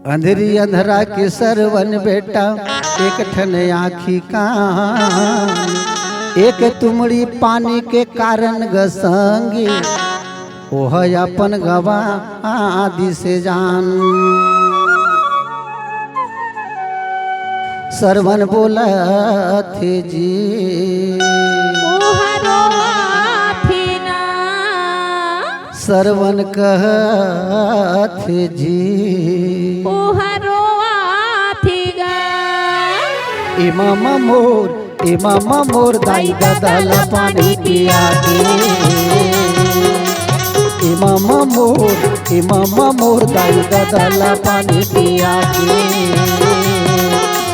अंधेरी अंधरा के सरवन बेटा एक ठन आँखी कान, एक तुमड़ी पानी के कारण गसंगी ओह अपन गवा आदि से जान। सरवन बोला थे जी सरवन कहथे जी इमामा मोर दाई ददल पानी पिया के। इमामा मोर दाई ददल पानी पिया के।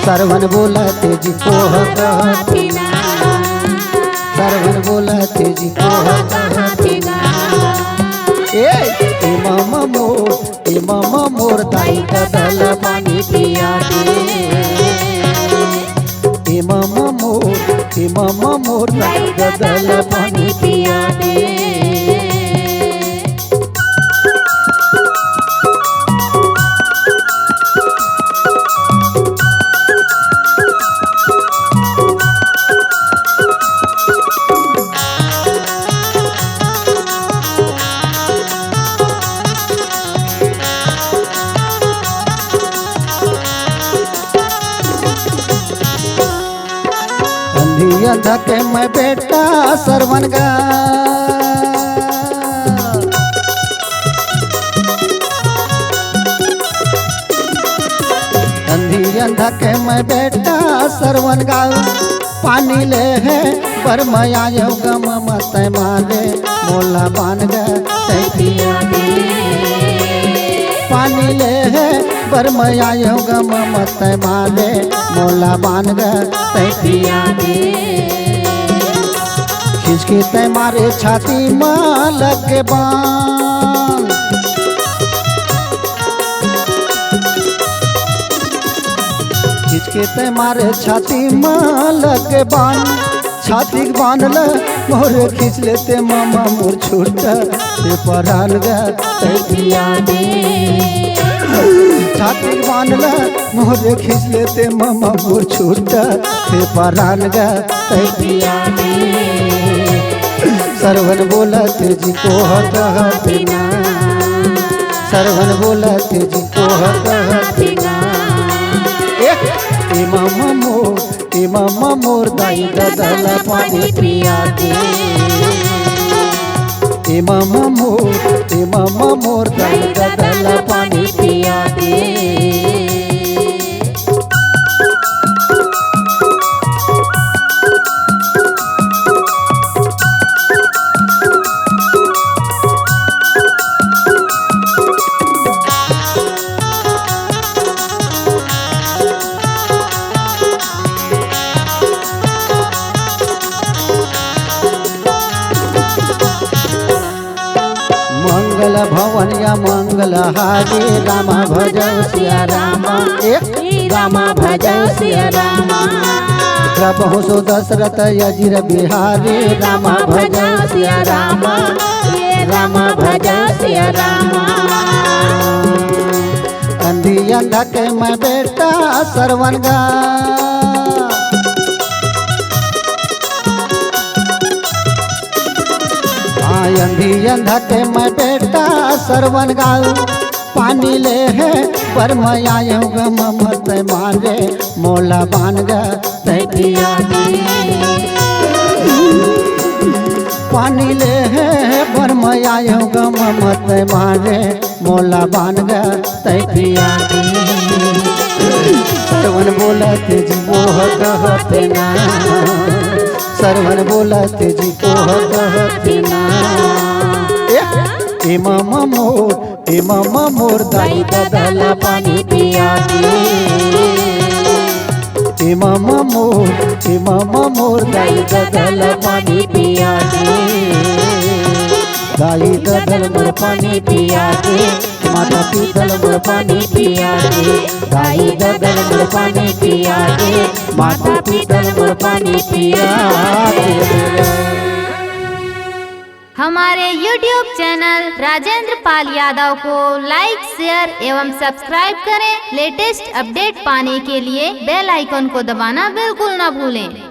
सरवन बोला तेजी कोह कहथिना, सरवन बोला तेजी कोह कहथिना। इमामा मोर दाई ददल पानी पिया के। इमामा मोर दाई ददल पानी पिया के। अंधा के मैं बेटा सरवन गा, अंधा के मैं बेटा सरवन गा। पानी ले है बरमया गम मत मारे मोला बान गया। पानी ले है बरमया गम मत मारे मोला बान गया। खींच के तय मारे छाती में लग के बान, खींच के तय मारे छाती में लग के बान। छाती के बांध ल मोर खींच लेते मामा मोर छूट से परान गया। छाती के बांध ल मोर खींच लेते मामा मोर छूट से परान गया। सरवन बोला तेजी कोह कहथिना, सरवन बोला तेजी कोह कहथिना। इमामा मोर दाई ददल पानी पिया के। इमामा मोर दाई ददल पानी पिया के। मंगल भवन या मंगल हारी रामा भजौ सिया रामा। रामा भजौ सिया रामा। प्रभु सो दशरथ यजिर बिहारी रामा भजौ सिया रामा। रामा भजौ सिया रामा। अंधी अंधा के मैं बेटा सरवन गा, अंधी अंधा के मैं बेटा सरवन गाऊ। पानी ले है बरमया गम मत मारे मोला बान गया। पानी ले है बरमया गम मत मारे मोला बान गया। सरवन बोला तेजी कोह कहथिना, सरवन बोला तेजी कोह कहथिना। इमामा मोर दाई ददल पानी पिया के। इमामा मोर दाई ददल पानी पिया के। दाई ददल मोर पानी पिया के। माता पीतल मोर पानी पिया के। दाई ददल मोर पानी पिया के। माता पीतल मोर पानी पिया के। हमारे YouTube चैनल राजेंद्र पाल यादव को लाइक, शेयर एवं सब्सक्राइब करें। लेटेस्ट अपडेट पाने के लिए बेल आइकन को दबाना बिल्कुल न भूलें।